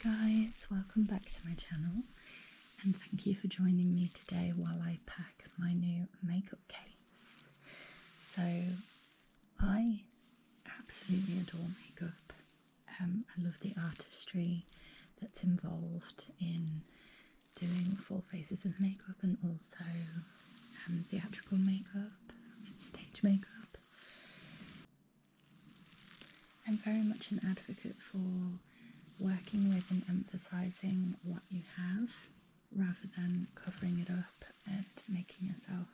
guys, welcome back to my channel and thank you for joining me today while I pack my new makeup case. So I absolutely adore makeup. I love the artistry that's involved in doing full faces of makeup and also theatrical makeup and stage makeup. I'm very much an advocate for working with and emphasising what you have rather than covering it up and making yourself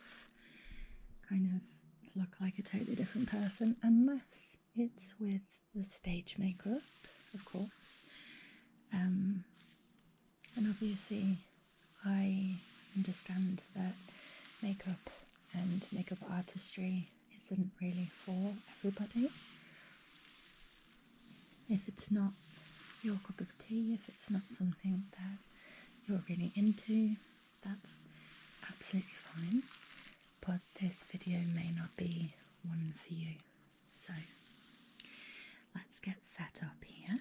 kind of look like a totally different person, unless it's with the stage makeup, of course. And obviously I understand that makeup and makeup artistry isn't really for everybody. If it's not your cup of tea, if it's not something that you're really into, that's absolutely fine, but this video may not be one for you. So let's get set up here.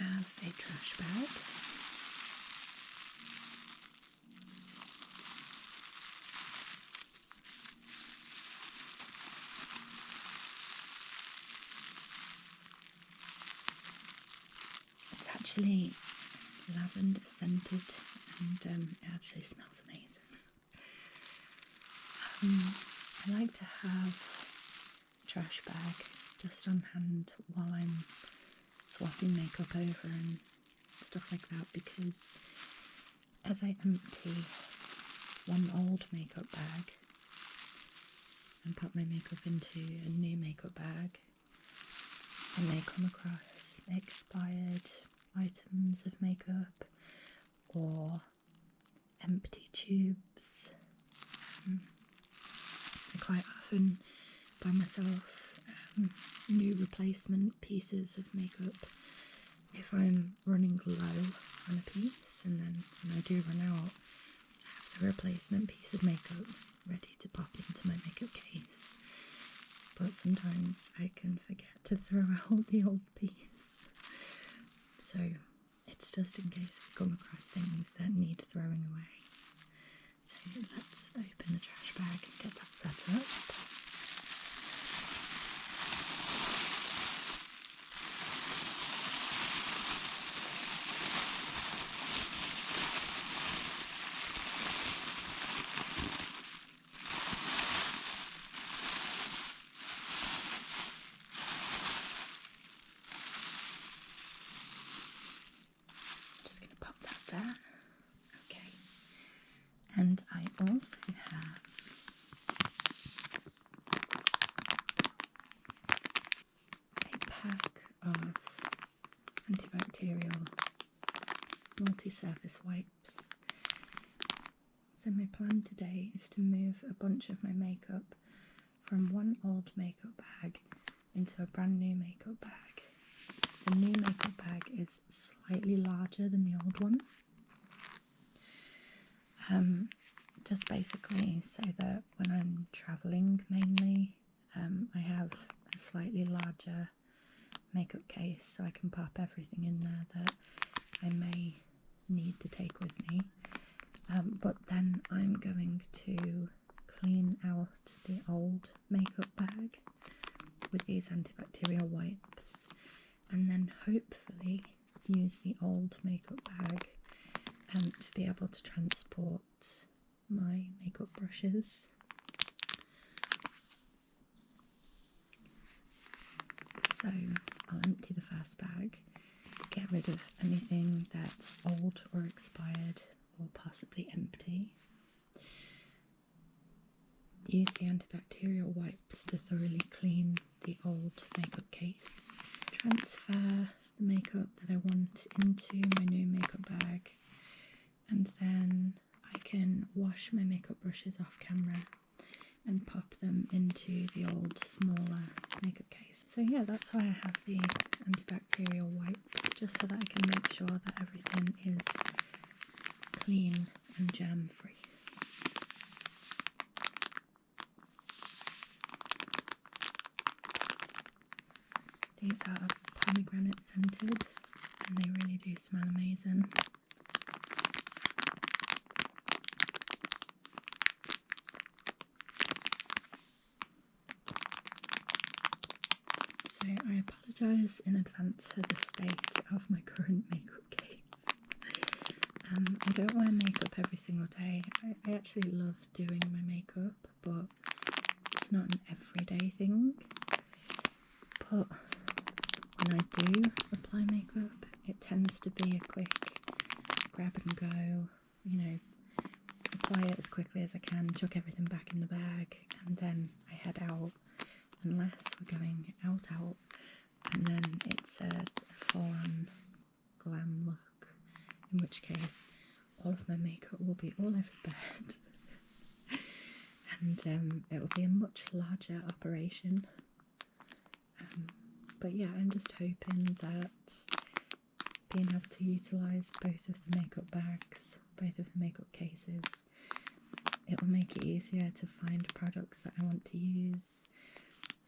I have a trash bag. Actually lavender scented and it actually smells amazing. I like to have a trash bag just on hand while I'm swapping makeup over and stuff like that, because as I empty one old makeup bag and put my makeup into a new makeup bag, I may come across expired items of makeup or empty tubes. I quite often buy myself new replacement pieces of makeup if I'm running low on a piece, and then when I do run out, I have the replacement piece of makeup ready to pop into my makeup case. But sometimes I can forget to throw out the old piece. So it's just in case we come across things that need throwing away. So let's open the trash bag and get that set up. There. Okay, and I also have a pack of antibacterial multi-surface wipes. So my plan today is to move a bunch of my makeup from one old makeup bag into a brand new makeup bag. The new makeup bag is slightly larger than the old one. Just basically so that when I'm travelling mainly, I have a slightly larger makeup case so I can pop everything in there that I may need to take with me. But then I'm going to clean out the old makeup bag with these antibacterial wipes, and then hopefully use the old makeup bag to be able to transport my makeup brushes. So I'll empty the first bag, get rid of anything that's old or expired or possibly empty. Use the antibacterial wipes to thoroughly clean the old makeup case. Transfer the makeup that I want into my new makeup bag, and then I can wash my makeup brushes off camera and pop them into the old smaller makeup case. So yeah, that's why I have the antibacterial wipes, just so that I can make sure that everything is clean and germ free. These are pomegranate scented and they really do smell amazing. So I apologise in advance for the state of my current makeup case. I don't wear makeup every single day. I actually love doing my makeup, but it's not an everyday thing. But when I do apply makeup, it tends to be a quick grab and go, you know, apply it as quickly as I can, chuck everything back in the bag, and then I head out, unless we're going out, and then it's a full-on glam look, in which case all of my makeup will be all over the bed, and it will be a much larger operation. But yeah, I'm just hoping that being able to utilise both of the makeup bags, both of the makeup cases, it will make it easier to find products that I want to use,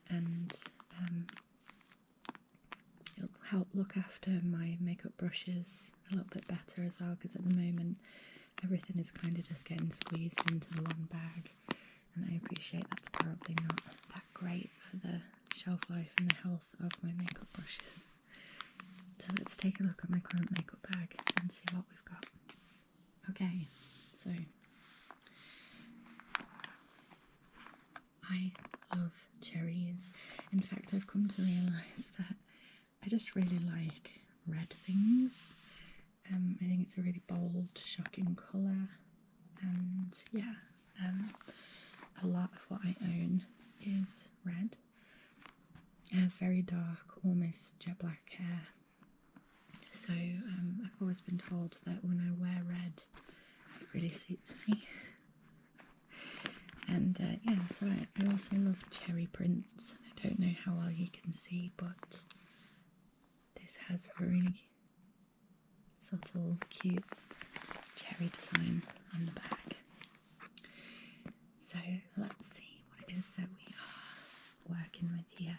and it'll help look after my makeup brushes a little bit better as well, because at the moment everything is kind of just getting squeezed into the long bag, and I appreciate that's probably not that great for the shelf life and the health of my makeup brushes. So let's take a look at my current makeup bag and see what we've got. Okay, so I love cherries. In fact, I've come to realise that I just really like red things. I think it's a really bold, shocking colour, and yeah, a lot of what I own is red. I have very dark, almost jet black hair, so I've always been told that when I wear red, it really suits me. And yeah, so I also love cherry prints. I don't know how well you can see, but this has a really subtle, cute cherry design on the bag. So let's see what it is that we are working with here.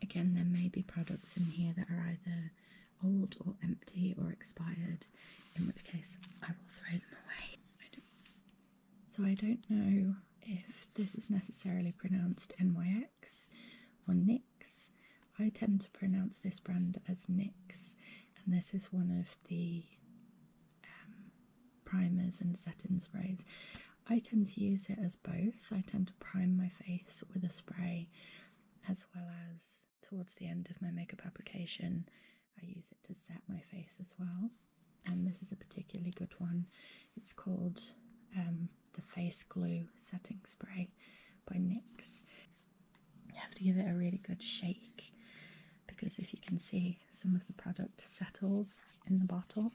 Again, there may be products in here that are either old or empty or expired, in which case I will throw them away. So I don't know if this is necessarily pronounced NYX or NYX. I tend to pronounce this brand as NYX, and this is one of the primers and setting sprays. I tend to use it as both. I tend to prime my face with a spray, as well as towards the end of my makeup application I use it to set my face as well, and this is a particularly good one. It's called the Face Glue Setting Spray by NYX. You have to give it a really good shake, because if you can see, some of the product settles in the bottle.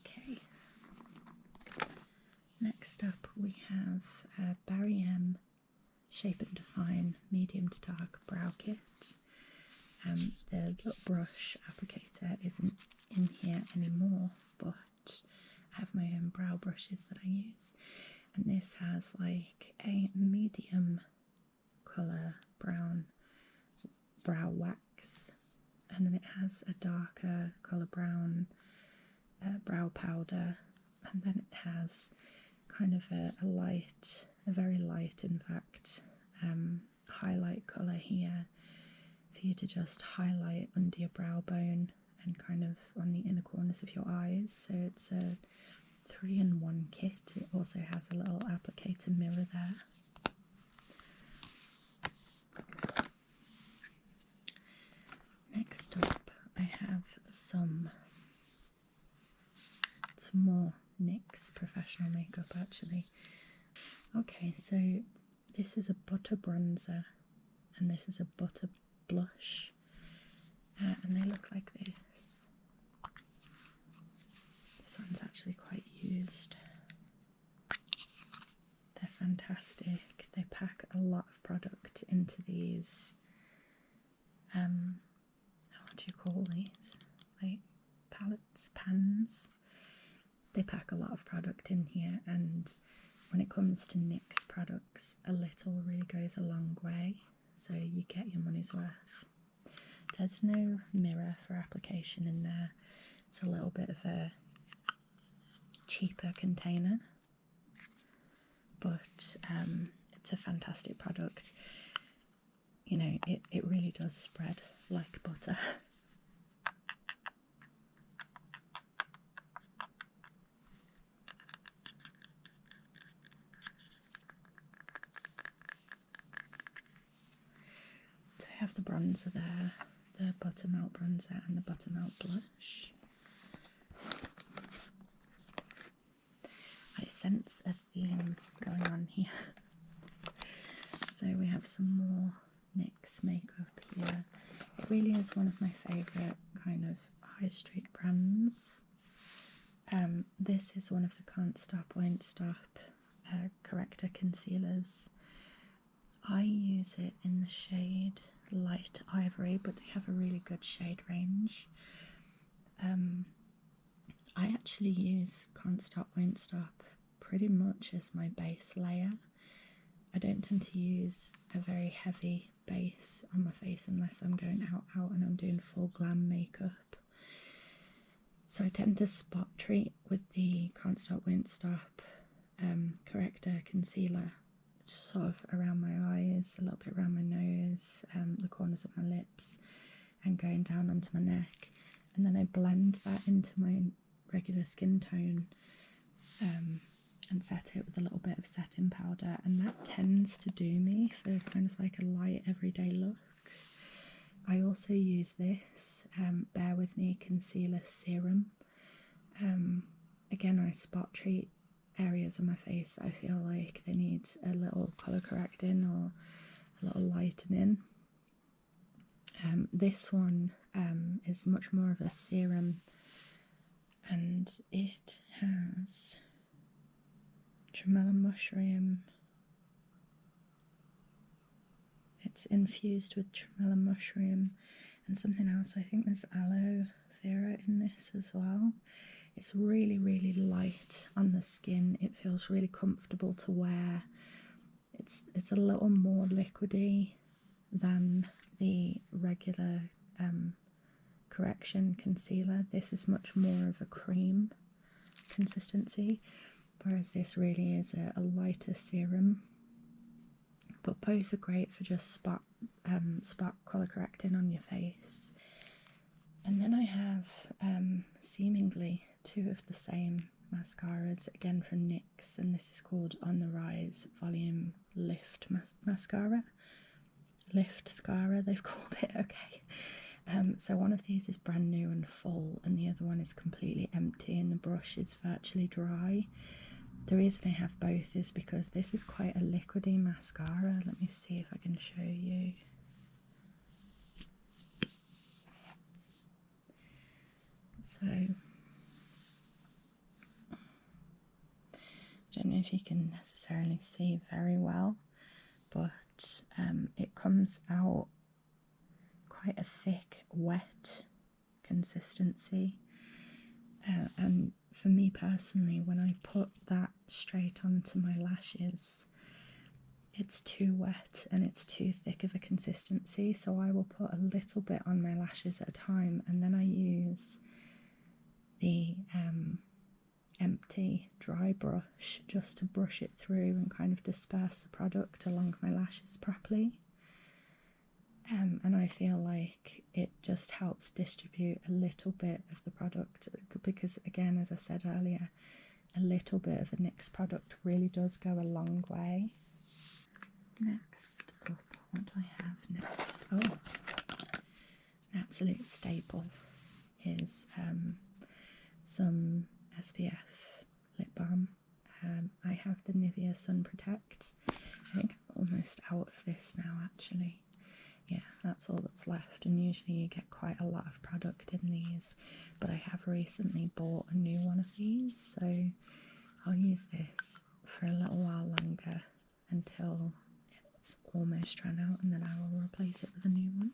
Okay, next up we have Barry M Shape and Define Medium to Dark Brow Kit. The little brush applicator isn't in here anymore, but I have my own brow brushes that I use, and this has like a medium colour brown brow wax, and then it has a darker colour brown brow powder, and then it has kind of a very light in fact highlight colour here for you to just highlight under your brow bone and kind of on the inner corners of your eyes. So it's a 3-in-1 kit. It also has a little applicator mirror there. Next up I have some more NYX professional makeup actually. Okay, so this is a butter bronzer and this is a butter blush, and they look like this. This one's actually quite used. They're fantastic. They pack a lot of product into these, what do you call these? Like palettes, pans. They pack a lot of product in here, and when it comes to NYX products, a little really goes a long way, so you get your money's worth. There's no mirror for application in there. It's a little bit of a cheaper container, but it's a fantastic product. You know, it really does spread like butter. So I have the bronzer there, the Buttermelt bronzer and the Buttermelt blush. I sense a theme going on here. So we have some more NYX makeup here. It really is one of my favourite kind of high street brands. This is one of the Can't Stop, Won't Stop corrector concealers. I use it in the shade Light Ivory, but they have a really good shade range. I actually use Can't Stop, Won't Stop pretty much as my base layer. I don't tend to use a very heavy base on my face unless I'm going out and I'm doing full glam makeup. So I tend to spot treat with the Can't Stop, Won't Stop corrector concealer, just sort of around my eyes, a little bit around my nose, the corners of my lips, and going down onto my neck. And then I blend that into my regular skin tone and set it with a little bit of setting powder, and that tends to do me for kind of like a light everyday look. I also use this Bear With Me Concealer Serum. Again, I spot treat areas of my face that I feel like they need a little colour correcting or a little lightening. This one is much more of a serum, and it has tremolo mushroom. It's infused with tremolo mushroom and something else. I think there's aloe vera in this as well. It's really, really light on the skin. It feels really comfortable to wear. It's a little more liquidy than the regular correction concealer. This is much more of a cream consistency, whereas this really is a lighter serum. But both are great for just spot colour correcting on your face. And then I have seemingly two of the same mascaras, again from NYX, and this is called On The Rise Volume Lift Mascara. Lift Scara, they've called it, okay. So one of these is brand new and full, and the other one is completely empty, and the brush is virtually dry. The reason I have both is because this is quite a liquidy mascara. Let me see if I can show you. So, I don't know if you can necessarily see very well, but it comes out quite a thick, wet consistency. And for me personally, when I put that straight onto my lashes, it's too wet and it's too thick of a consistency, so I will put a little bit on my lashes at a time, and then I use the empty dry brush just to brush it through and kind of disperse the product along my lashes properly. And I feel like it just helps distribute a little bit of the product, because again, as I said earlier, a little bit of a NYX product really does go a long way. Next up, what do I have next? Oh, an absolute staple is some SPF lip balm. I have the Nivea Sun Protect. I think I'm almost out of this now, actually. Yeah, that's all that's left, and usually you get quite a lot of product in these, but I have recently bought a new one of these, so I'll use this for a little while longer until it's almost run out, and then I will replace it with a new one.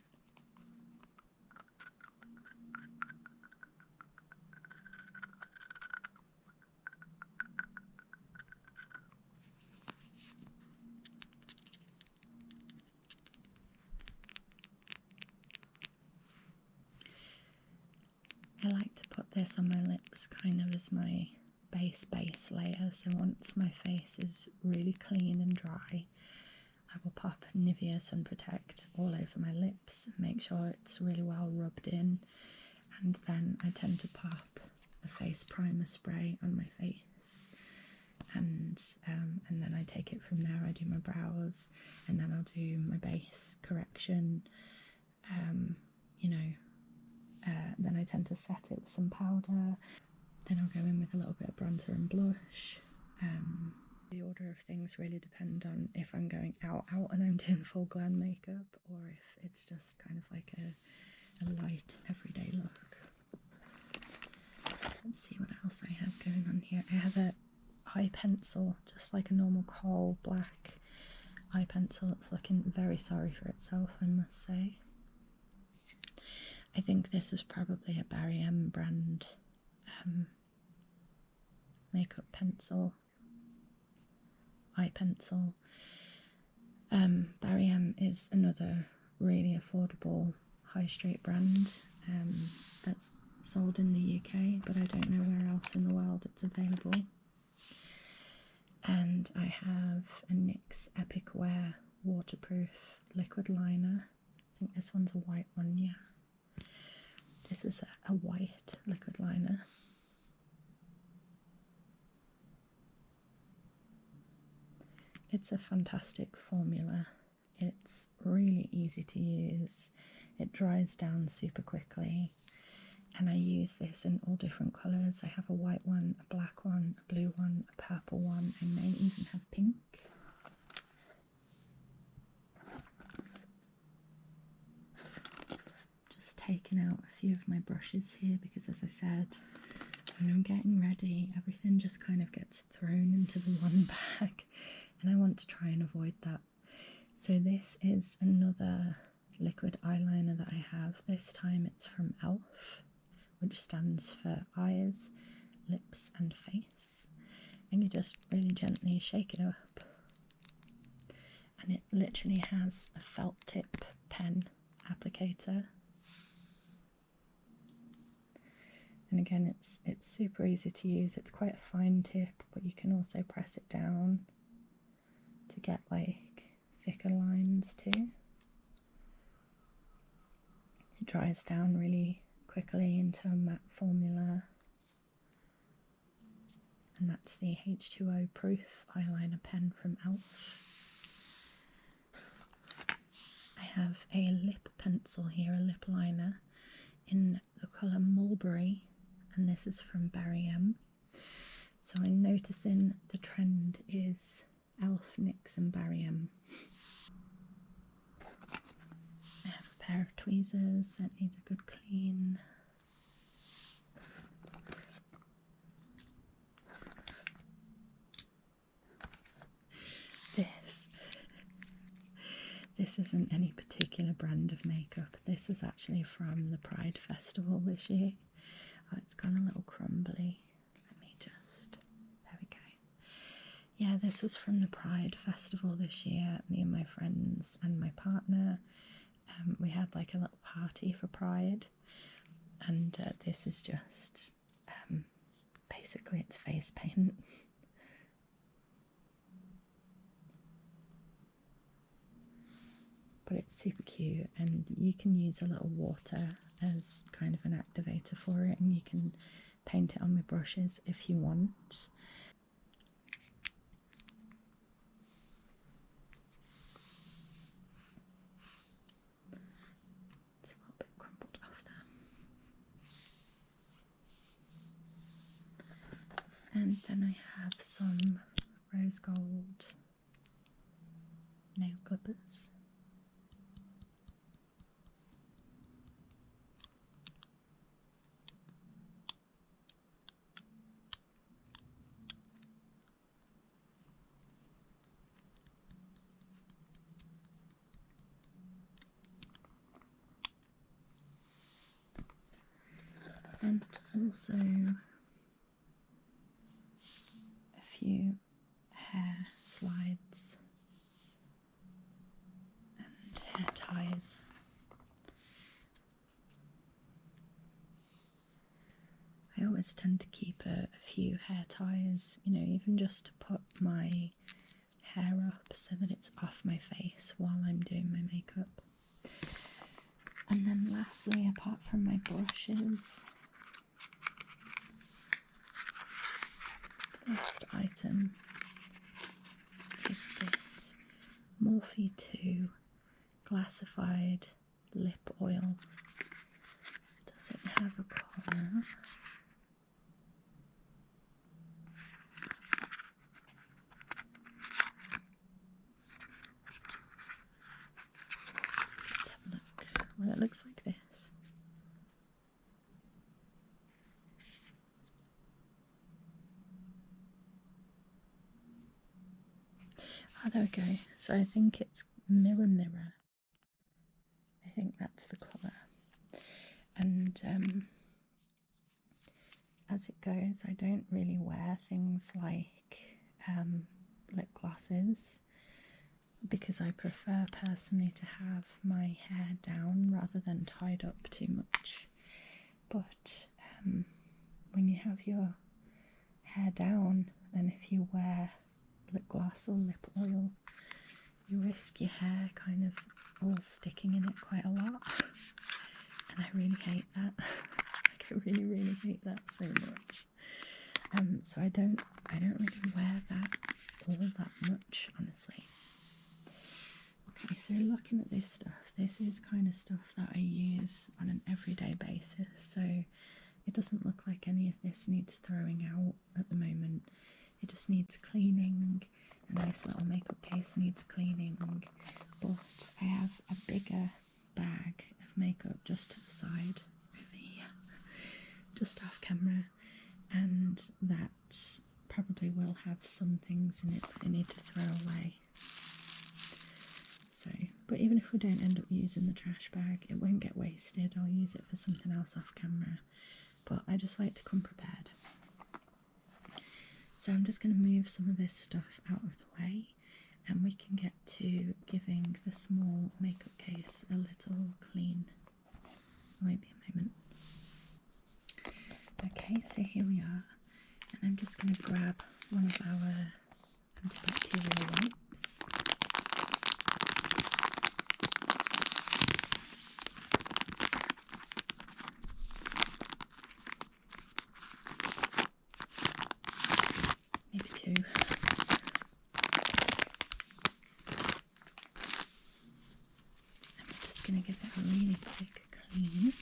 I like to put this on my lips kind of as my base layer, so once my face is really clean and dry, I will pop Nivea Sun Protect all over my lips and make sure it's really well rubbed in, and then I tend to pop a face primer spray on my face, and then I take it from there. I do my brows, and then I'll do my base correction, then I tend to set it with some powder, then I'll go in with a little bit of bronzer and blush. The order of things really depend on if I'm going out and I'm doing full glam makeup, or if it's just kind of like a light everyday look. Let's see what else I have going on here. I have a eye pencil, just like a normal coal black eye pencil. It's looking very sorry for itself, I must say. I think this is probably a Barry M brand makeup pencil, eye pencil. Barry M is another really affordable high street brand that's sold in the UK, but I don't know where else in the world it's available. And I have a NYX Epic Wear waterproof liquid liner. I think this one's a white one, yeah. This is a white liquid liner. It's a fantastic formula. It's really easy to use. It dries down super quickly. And I use this in all different colours. I have a white one, a black one, a blue one, a purple one. I may even have pink. Just taking out a few of my brushes here because, as I said, when I'm getting ready, everything just kind of gets thrown into the one bag, and I want to try and avoid that. So this is another liquid eyeliner that I have. This time it's from e.l.f., which stands for eyes, lips and face. And you just really gently shake it up. And it literally has a felt tip pen applicator. And again, it's super easy to use. It's quite a fine tip, but you can also press it down to get like thicker lines too. It dries down really quickly into a matte formula. And that's the H2O proof eyeliner pen from e.l.f. I have a lip pencil here, a lip liner in the colour Mulberry, and this is from Barry M. So I'm noticing the trend is e.l.f., NYX and Barry M. I have a pair of tweezers that needs a good clean. This isn't any particular brand of makeup. This is actually from the Pride Festival this year. Oh, it's gone a little crumbly. Let me just, there we go. Yeah, this was from the Pride Festival this year. Me and my friends and my partner, we had like a little party for Pride, and this is just, basically it's face paint. But it's super cute, and you can use a little water as kind of an activator for it, and you can paint it on with brushes if you want. It's a little bit crumpled off there. And then I have some rose gold nail clippers. And also a few hair slides and hair ties. always tend to keep a few hair ties, you know, even just to put my hair up so that it's off my face while I'm doing my makeup. And then lastly, apart from my brushes, the last item is this Morphe 2 glassified lip oil. Does it have a colour? Let's have a look. Well, it looks like this. Oh, there we go. So I think it's Mirror Mirror. I think that's the colour. And as it goes, I don't really wear things like lip glosses because I prefer personally to have my hair down rather than tied up too much. But when you have your hair down and if you wear lip gloss or lip oil, you risk your hair kind of all sticking in it quite a lot, and I really hate that. Like, I really hate that so much. So I don't really wear that all that much, honestly. Okay, so looking at this stuff, this is kind of stuff that I use on an everyday basis, so it doesn't look like any of this needs throwing out at the moment. It just needs cleaning, and this little makeup case needs cleaning, but I have a bigger bag of makeup just to the side over here, just off camera, and that probably will have some things in it that I need to throw away. So, but even if we don't end up using the trash bag, it won't get wasted. I'll use it for something else off camera, but I just like to come prepared. So I'm just going to move some of this stuff out of the way and we can get to giving the small makeup case a little clean. It won't be a moment. Okay, so here we are, and I'm just going to grab one of our antibacterial wipes. Maybe two. I'm just going to give it a really quick clean.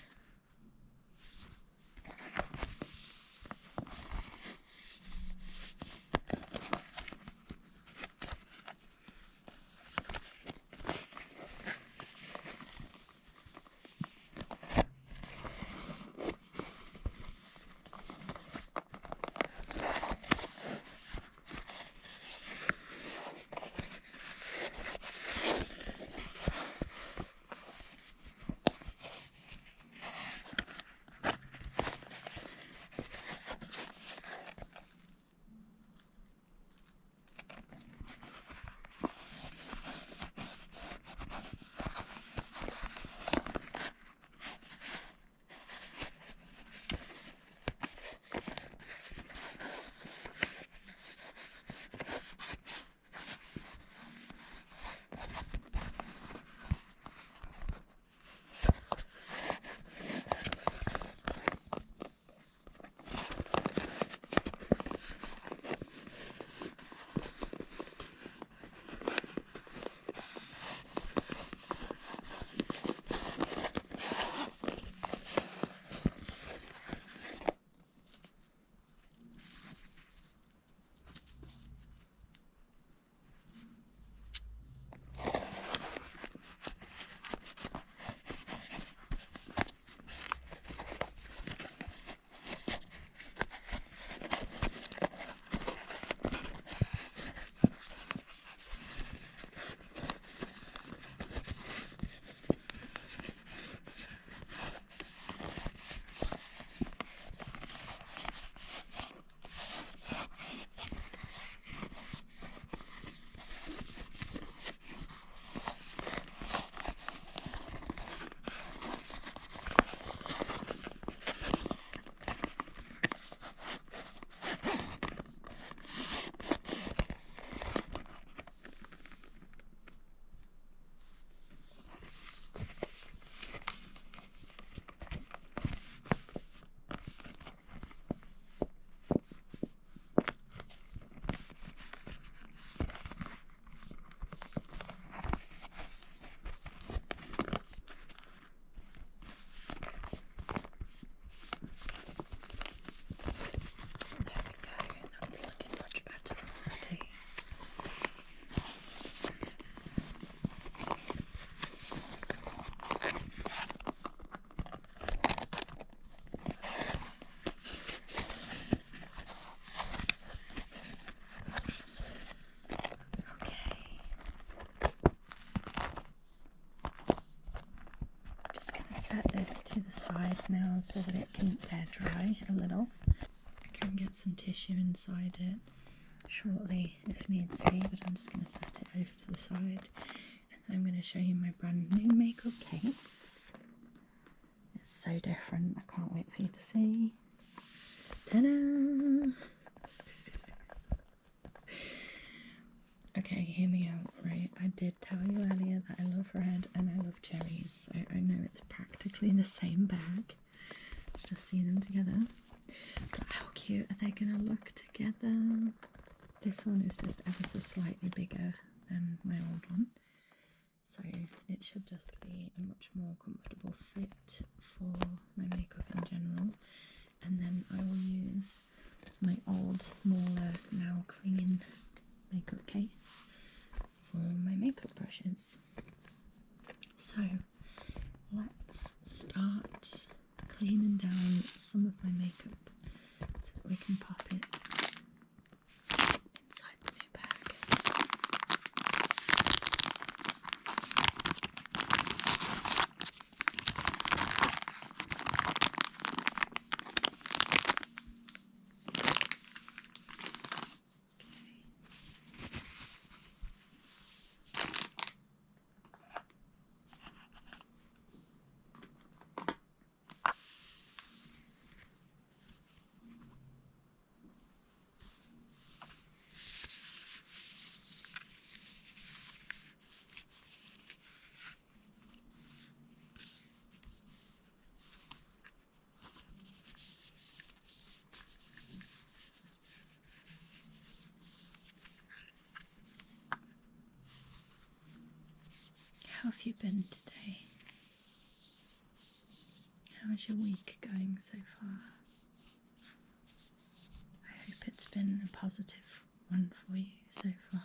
so that it can air dry a little. I can get some tissue inside it shortly if needs be, but I'm just going to set it over to the side. And I'm going to show you my brand new makeup case. It's so different, I can't wait for you to see. Ta-da! Okay, hear me out, right? I did tell you earlier that I love red and I love cherries, so I know it's practically the same bag. Let's just see them together. But how cute are they gonna look together? This one is just ever so slightly bigger than my old one, so it should just be a much more comfortable fit for my makeup in general. And then I will use my old, smaller, now clean makeup case for my makeup brushes. So let's start cleaning down some of my makeup so that we can pop it inside the new bag. How have you been today? How is your week going so far? I hope it's been a positive one for you so far.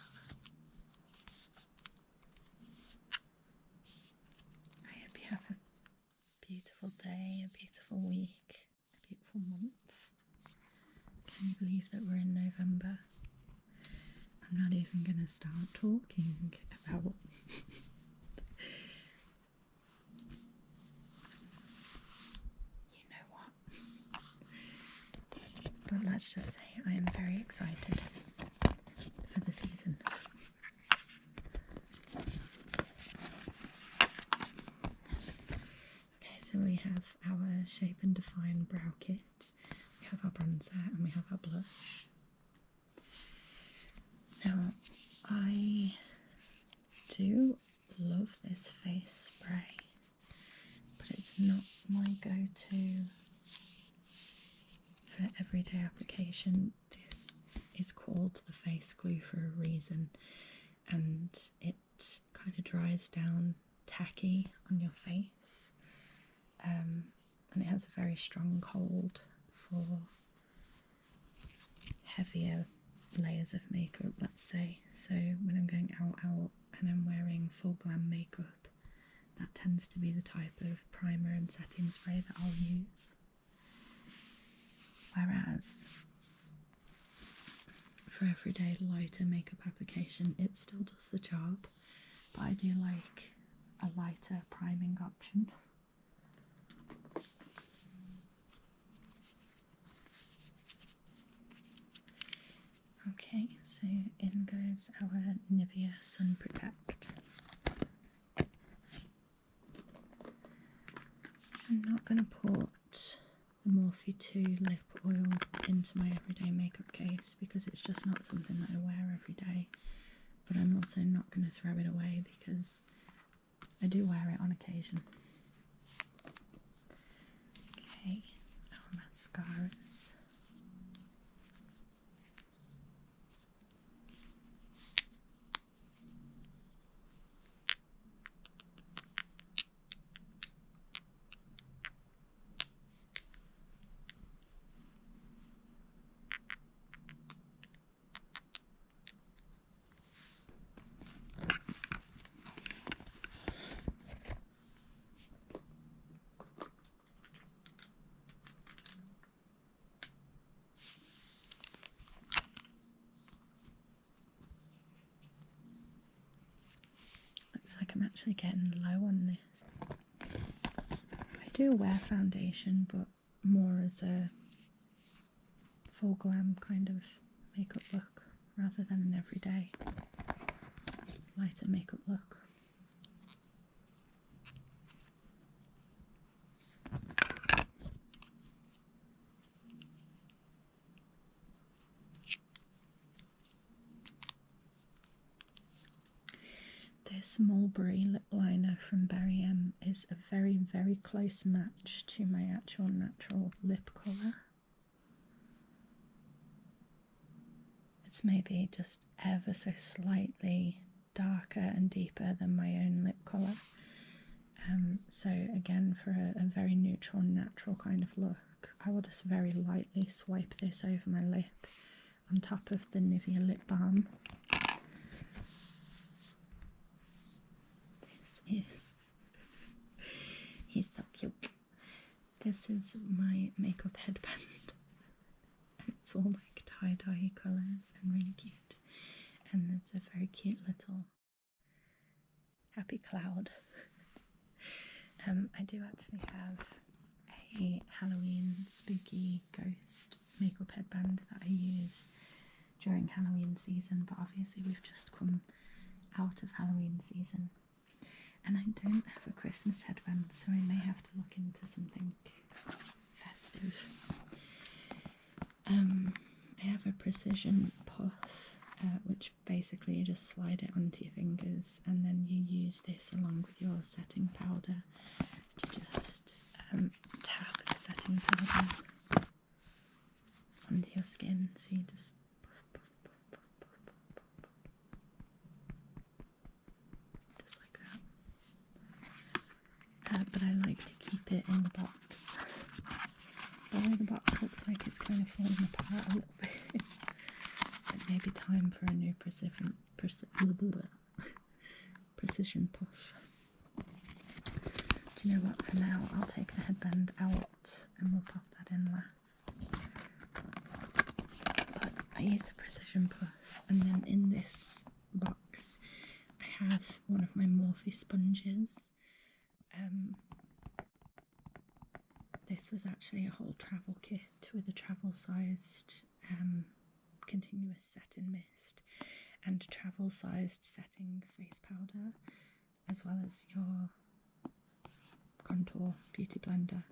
I hope you have a beautiful day, a beautiful week, a beautiful month. Can you believe that we're in November? I'm not even going to start talking about but let's just say I am very excited for the season. Okay, so we have our Shape and Define brow kit, we have our bronzer and we have our blush. Now, I do love this face spray, but it's not my go-to for everyday application. This is called the face glue for a reason, and it kind of dries down tacky on your face, and it has a very strong hold for heavier layers of makeup, let's say. So when I'm going out and I'm wearing full glam makeup, that tends to be the type of primer and setting spray that I'll use. Whereas for everyday lighter makeup application, it still does the job, but I do like a lighter priming option. Okay, so in goes our Nivea Sun Protect. I'm not going to put the Morphe 2 lip oil into my everyday makeup case because it's just not something that I wear every day, but I'm also not going to throw it away because I do wear it on occasion. Okay, our mascaras. Looks like I'm actually getting low on this. I do wear foundation, but more as a full glam kind of makeup look rather than an everyday lighter makeup look. This Mulberry lip liner from Berry M is a very, very close match to my actual natural lip colour. It's maybe just ever so slightly darker and deeper than my own lip colour. So again, for a very neutral, natural kind of look, I will just very lightly swipe this over my lip on top of the Nivea lip balm. He's so cute. This is my makeup headband. And it's all like tie-dye colours and really cute. And there's a very cute little happy cloud. I do actually have a Halloween spooky ghost makeup headband that I use during Halloween season, but obviously we've just come out of Halloween season. And I don't have a Christmas headband, so I may have to look into something festive. I have a precision puff, which basically you just slide it onto your fingers, and then you use this along with your setting powder to just tap the setting powder onto your skin. So you just puff, puff, puff, puff, puff, puff, puff, puff. Just like that. But I like to keep it in the box. The way the box looks like it's kind of falling apart a little bit. It may be time for a new precision puff. Do you know what? For now, I'll take the headband out and we'll pop that in last. But I use the precision puff, and then in this box, I have one of my Morphe sponges. This was actually a whole travel kit with a travel-sized continuous setting mist and travel-sized setting face powder, as well as your contour beauty blender.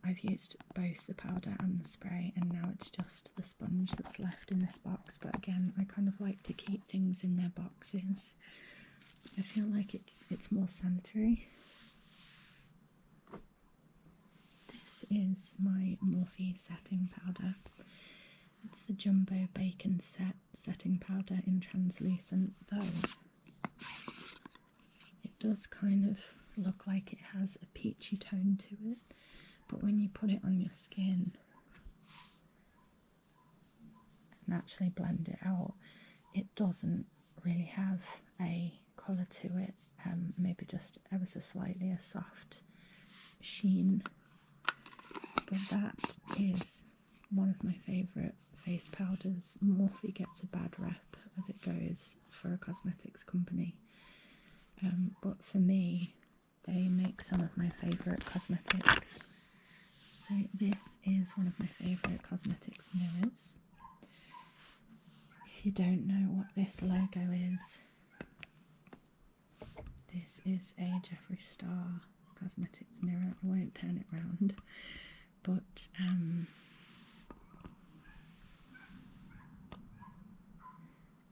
I've used both the powder and the spray, and now it's just the sponge that's left in this box. But again, I kind of like to keep things in their boxes. I feel like it's more sanitary. This is my Morphe setting powder. It's the Jumbo Bacon setting powder in translucent, though it does kind of look like it has a peachy tone to it, but when you put it on your skin and actually blend it out, it doesn't really have a colour to it, maybe just ever so slightly a soft sheen. But that is one of my favourite face powders. Morphe gets a bad rep as it goes for a cosmetics company, but for me, they make some of my favourite cosmetics. So this is one of my favourite cosmetics mirrors. If you don't know what this logo is, this is a Jeffree Star cosmetics mirror. I won't turn it round, but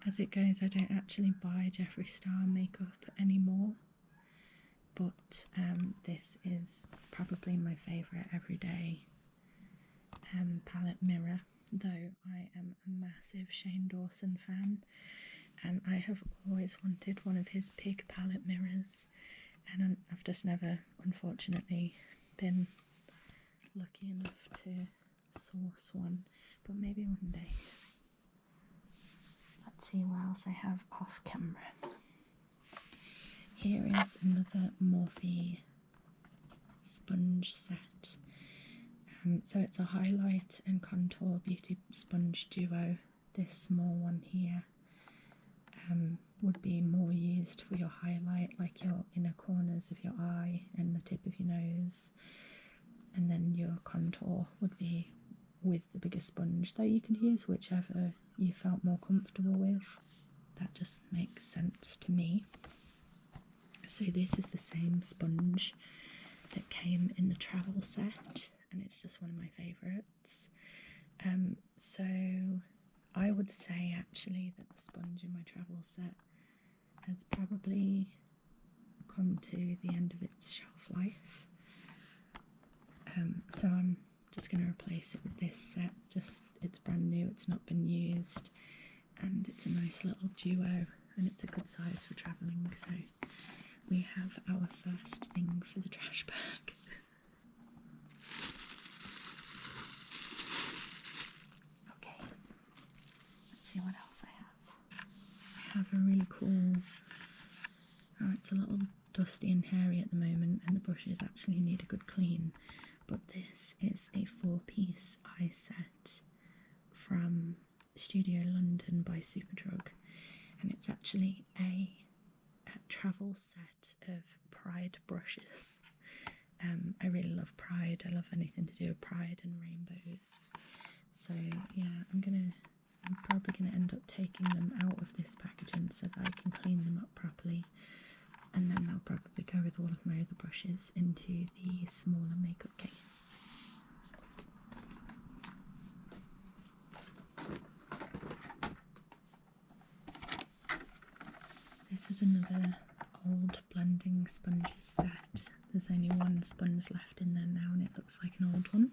as it goes, I don't actually buy Jeffree Star makeup anymore, but this is probably my favourite everyday palette mirror, though I am a massive Shane Dawson fan, and I have always wanted one of his pig palette mirrors, and I've just never, unfortunately, been lucky enough to source one, but maybe one day. Let's see what else I have off camera. Here is another Morphe sponge set. So it's a highlight and contour beauty sponge duo. This small one here would be more used for your highlight, like your inner corners of your eye and the tip of your nose. and then your contour would be with the bigger sponge, though you could use whichever you felt more comfortable with. That just makes sense to me. So this is the same sponge that came in the travel set, and it's just one of my favourites. So I would say actually that the sponge in my travel set has probably come to the end of its shelf life. So I'm just going to replace it with this set. It's brand new, it's not been used, and it's a nice little duo, and it's a good size for travelling. So we have our first thing for the trash bag. Okay, let's see what else I have. I have a really cool, it's a little dusty and hairy at the moment, and the brushes actually need a good clean, but this is a 4-piece eye set from Studio London by Superdrug, and it's actually a travel set of Pride brushes. I really love Pride. I love anything to do with Pride and rainbows. So yeah, I'm probably gonna end up taking them out of this packaging so that I can clean them up properly, and then I'll probably go with all of my other brushes into the smaller makeup case. This is another old blending sponges set. There's only one sponge left in there now, and it looks like an old one,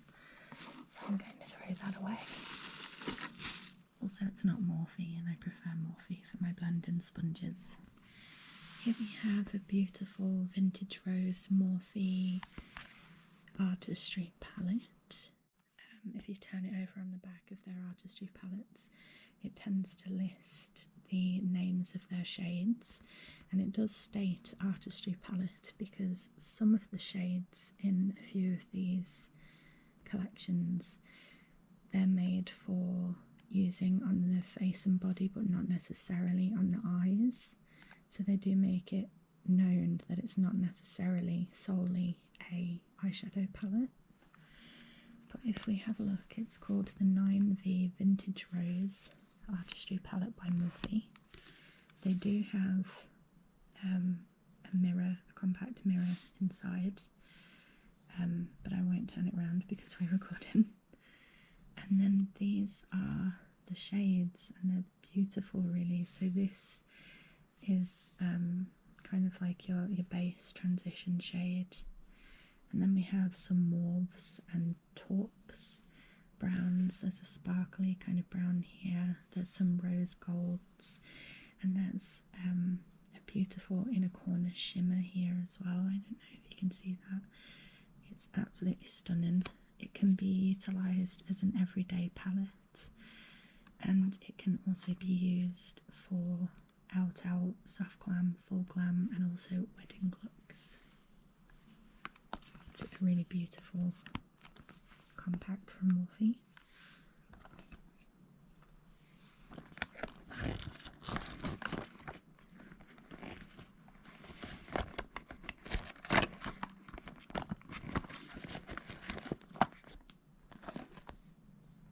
so I'm going to throw that away. Also, it's not Morphe, and I prefer Morphe for my blending sponges. Here we have a beautiful vintage rose Morphe artistry palette. If you turn it over on the back of their artistry palettes, it tends to list the names of their shades, and it does state artistry palette because some of the shades in a few of these collections, they're made for using on the face and body, but not necessarily on the eyes. So they do make it known that it's not necessarily solely a eyeshadow palette. But if we have a look, it's called the 9V Vintage Rose Artistry Palette by Morphe. They do have a mirror, a compact mirror inside, but I won't turn it around because we're recording. And then these are the shades, and they're beautiful really. So this is kind of like your base transition shade, and then we have some mauves and taupes, browns. There's a sparkly kind of brown here, there's some rose golds, and there's a beautiful inner corner shimmer here as well. I don't know if you can see that. It's absolutely stunning. It can be utilised as an everyday palette, and it can also be used for out, soft glam, full glam, and also wedding looks. It's a really beautiful compact from Morphe.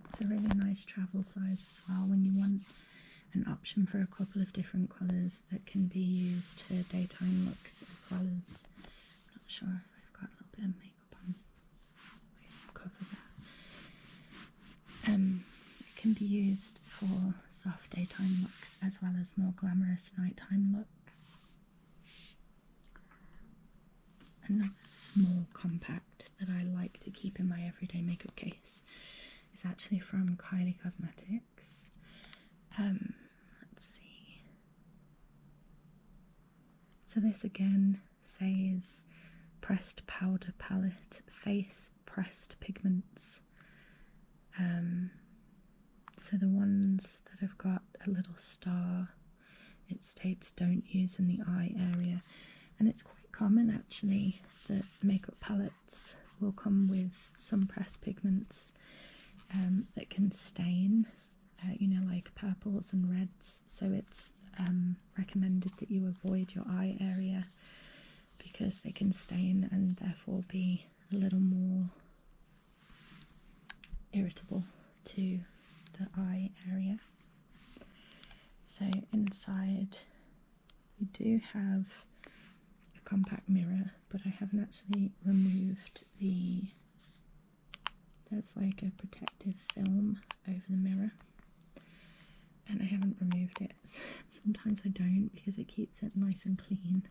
It's a really nice travel size as well when you want an option for a couple of different colours that can be used for daytime looks, as well as, I'm not sure if I've got a little bit of makeup on, I'll cover that. It can be used for soft daytime looks as well as more glamorous nighttime looks. Another small compact that I like to keep in my everyday makeup case is actually from Kylie Cosmetics. Let's see. So this again says pressed powder palette, face pressed pigments. So the ones that have got a little star, it states don't use in the eye area, and it's quite common actually that makeup palettes will come with some pressed pigments that can stain, you know, like purples and reds. So it's recommended that you avoid your eye area because they can stain and therefore be a little more irritable to the eye area. So inside we do have a compact mirror, but I haven't actually removed there's like a protective film over the mirror, and I haven't removed it. Sometimes I don't because it keeps it nice and clean.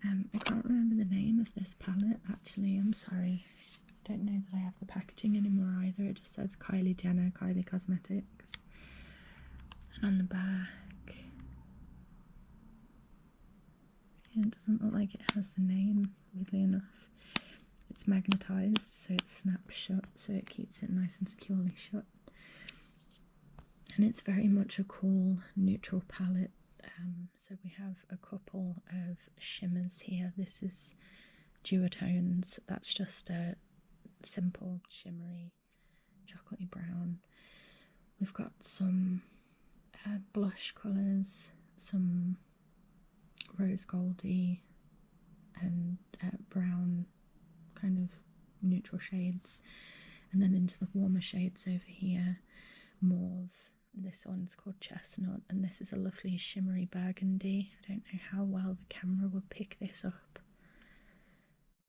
I can't remember the name of this palette actually, I'm sorry. I don't know that I have the packaging anymore either. It just says Kylie Jenner, Kylie Cosmetics. And on the back, yeah, it doesn't look like it has the name, weirdly enough. It's magnetised, so it snaps shut, so it keeps it nice and securely shut. And it's very much a cool neutral palette. So we have a couple of shimmers here. This is duotones. That's just a simple shimmery chocolatey brown. We've got some blush colours, some rose goldy and brown kind of neutral shades, and then into the warmer shades over here, mauve. This one's called Chestnut, and this is a lovely shimmery burgundy. I don't know how well the camera will pick this up,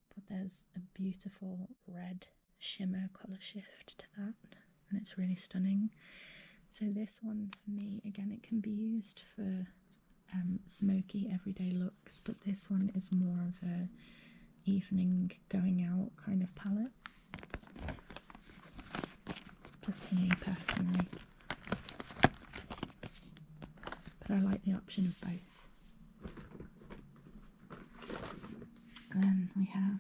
but there's a beautiful red shimmer colour shift to that, and it's really stunning. So this one for me, again, it can be used for smoky everyday looks, but this one is more of a evening going out kind of palette, just for me personally. But I like the option of both. And then we have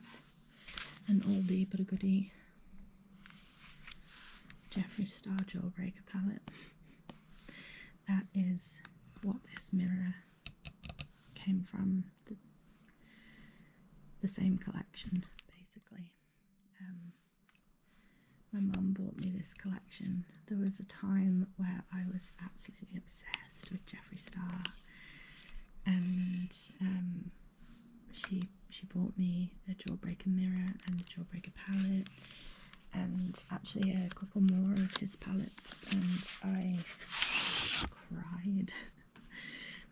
an oldie but a goodie Jeffree Star Jawbreaker palette. That is what this mirror came from, the same collection basically. My mum bought me this collection. There was a time where I was absolutely obsessed with Jeffree Star, and she bought me the Jawbreaker mirror and the Jawbreaker palette, and actually a couple more of his palettes, and I cried.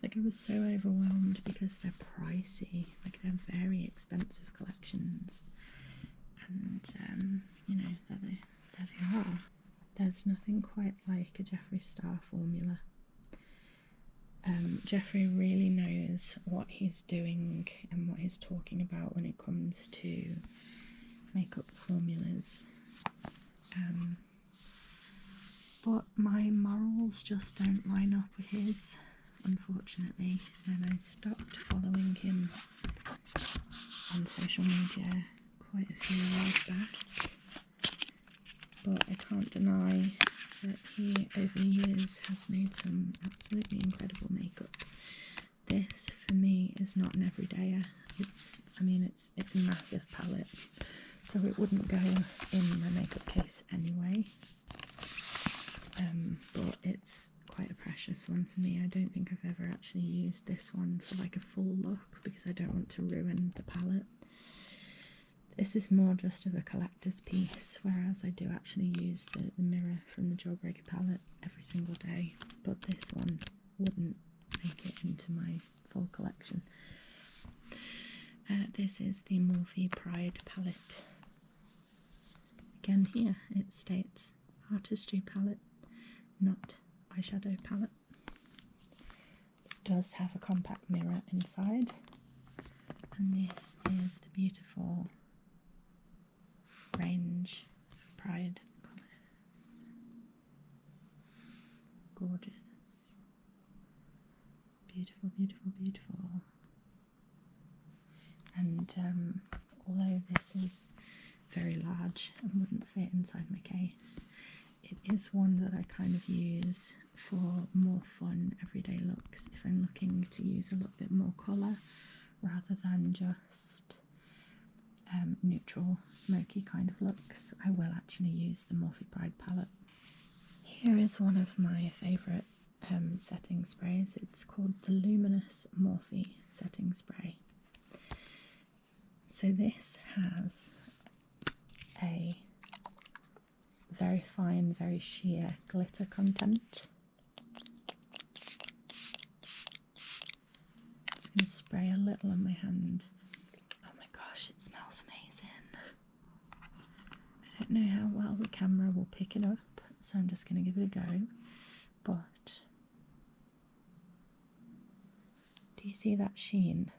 Like, I was so overwhelmed because they're pricey, like they're very expensive collections, and you know, there they are. There's nothing quite like a Jeffree Star formula. Jeffree really knows what he's doing and what he's talking about when it comes to makeup formulas. But my morals just don't line up with his, unfortunately, and I stopped following him on social media quite a few years back. But I can't deny that he, over the years, has made some absolutely incredible makeup. This, for me, is not an everydayer. It's a massive palette, so it wouldn't go in my makeup case anyway. But it's quite a precious one for me. I don't think I've ever actually used this one for like a full look because I don't want to ruin the palette. This is more just of a collector's piece, whereas I do actually use the mirror from the Jawbreaker palette every single day, but this one wouldn't make it into my full collection. This is the Morphe Pride palette. Again, here it states artistry palette, not eyeshadow palette. It does have a compact mirror inside, and this is the beautiful range of Pride colours. Gorgeous. Beautiful, beautiful, beautiful. And although this is very large and wouldn't fit inside my case, it is one that I kind of use for more fun everyday looks. If I'm looking to use a little bit more colour rather than just neutral smoky kind of looks, I will actually use the Morphe Pride palette. Here is one of my favourite setting sprays. It's called the Luminous Morphe Setting Spray. So this has a very fine, very sheer glitter content. Just going to spray a little on my hand. Oh my gosh, it smells amazing. I don't know how well the camera will pick it up, so I'm just going to give it a go. But do you see that sheen?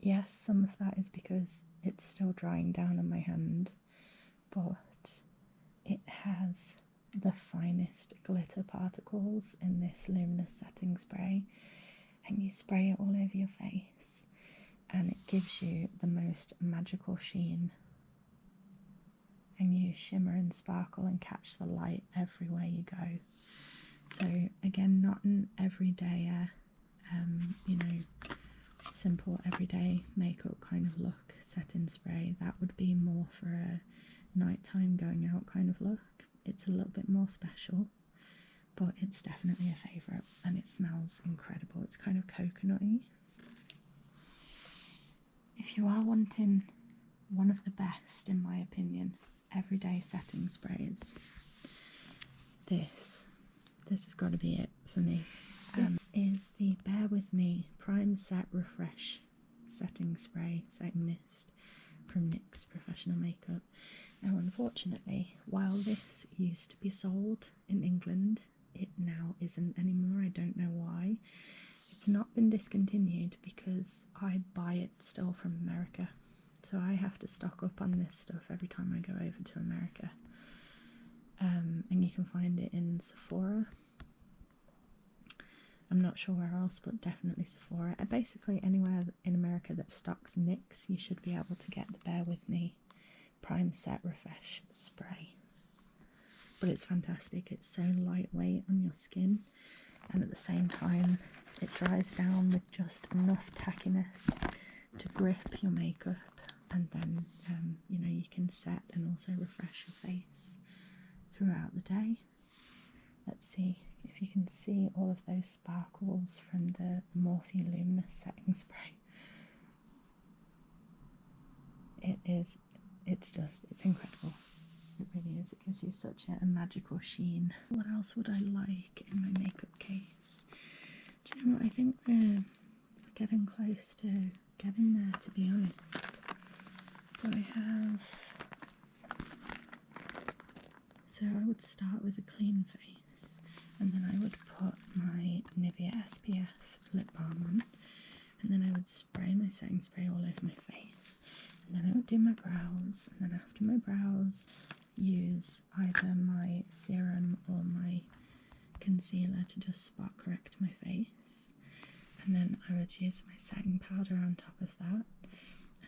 Yes, some of that is because it's still drying down on my hand, but it has the finest glitter particles in this luminous setting spray, and you spray it all over your face and it gives you the most magical sheen, and you shimmer and sparkle and catch the light everywhere you go. So again, not an everyday you know, simple everyday makeup kind of look setting spray. That would be more for a nighttime going out kind of look. It's a little bit more special, but it's definitely a favourite, and it smells incredible. It's kind of coconutty. If you are wanting one of the best, in my opinion, everyday setting sprays, this has got to be it for me. This is the Bear With Me Prime Set Refresh Setting Spray, Setting Mist from NYX Professional Makeup. Now, unfortunately, while this used to be sold in England, it now isn't anymore. I don't know why. It's not been discontinued because I buy it still from America. So I have to stock up on this stuff every time I go over to America. And you can find it in Sephora. I'm not sure where else, but definitely Sephora. Basically anywhere in America that stocks NYX, you should be able to get the Bear With Me Prime Set Refresh Spray. But it's fantastic. It's so lightweight on your skin, and at the same time it dries down with just enough tackiness to grip your makeup, and then you know, you can set and also refresh your face throughout the day. Let's see if you can see all of those sparkles from the Morphe Luminous Setting Spray. It's incredible. It really is. It gives you such a magical sheen. What else would I like in my makeup case? Do you know what? I think we're getting close to getting there, to be honest. So I would start with a clean face, and then I would put my Nivea SPF lip balm on, and then I would spray my setting spray all over my face, and then I would do my brows, and then after my brows use either my serum or my concealer to just spot correct my face, and then I would use my setting powder on top of that,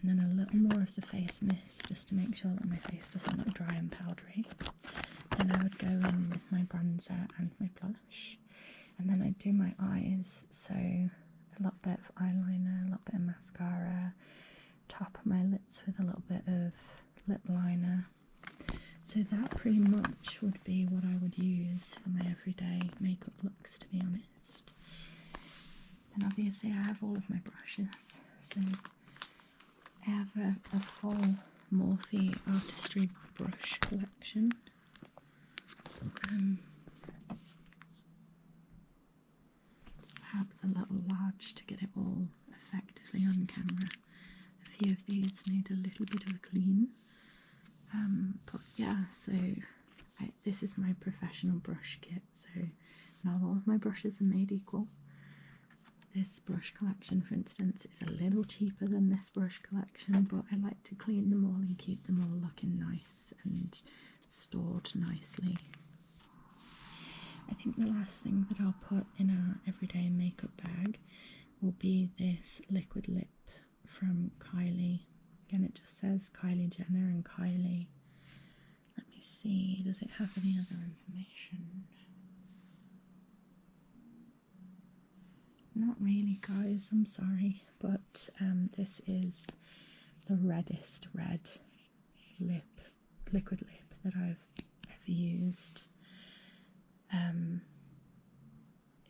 and then a little more of the face mist just to make sure that my face doesn't look dry and powdery. Then I would go in with my bronzer and my blush, and then I'd do my eyes, so a little bit of eyeliner, a little bit of mascara, top my lips with a little bit of lip liner. So that pretty much would be what I would use for my everyday makeup looks, to be honest. And obviously I have all of my brushes, so I have a full Morphe Artistry brush collection. It's perhaps a little large to get it all effectively on camera. A few of these need a little bit of a clean. But yeah, so this is my professional brush kit, so not all of my brushes are made equal. This brush collection, for instance, is a little cheaper than this brush collection, but I like to clean them all and keep them all looking nice and stored nicely. I think the last thing that I'll put in our everyday makeup bag will be this liquid lip from Kylie. Again, it just says Kylie Jenner and Kylie. Let me see, does it have any other information? Not really, guys, I'm sorry, but this is the reddest red liquid lip that I've ever used.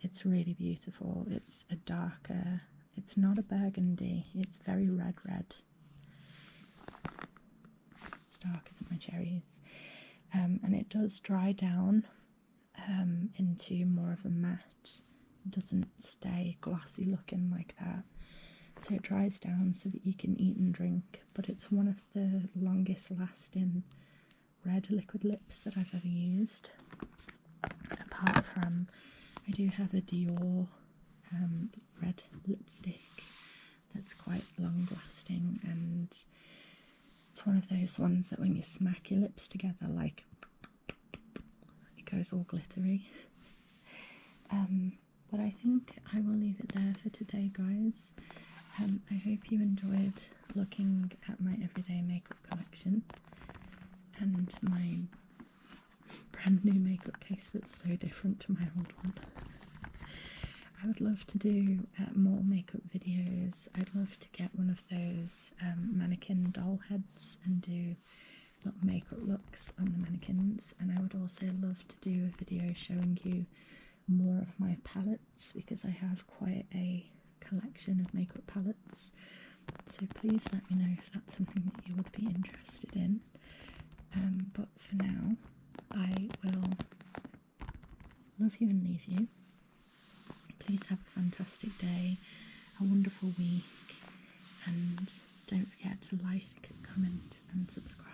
It's really beautiful. It's a darker, it's not a burgundy, it's very red. It's darker than my cherries. and it does dry down into more of a matte. It doesn't stay glossy looking like that. So it dries down so that you can eat and drink, but it's one of the longest lasting red liquid lips that I've ever used. Apart from, I do have a Dior red lipstick that's quite long lasting, and it's one of those ones that when you smack your lips together, like, it goes all glittery. But I think I will leave it there for today, guys. I hope you enjoyed looking at my everyday makeup collection and my brand new makeup case that's so different to my old one. I would love to do more makeup videos. I'd love to get one of those mannequin doll heads and do little makeup looks on the mannequins, and I would also love to do a video showing you more of my palettes, because I have quite a collection of makeup palettes. So please let me know if that's something that you would be interested in. But for now, I will love you and leave you. Please have a fantastic day, a wonderful week, and don't forget to like, comment and subscribe.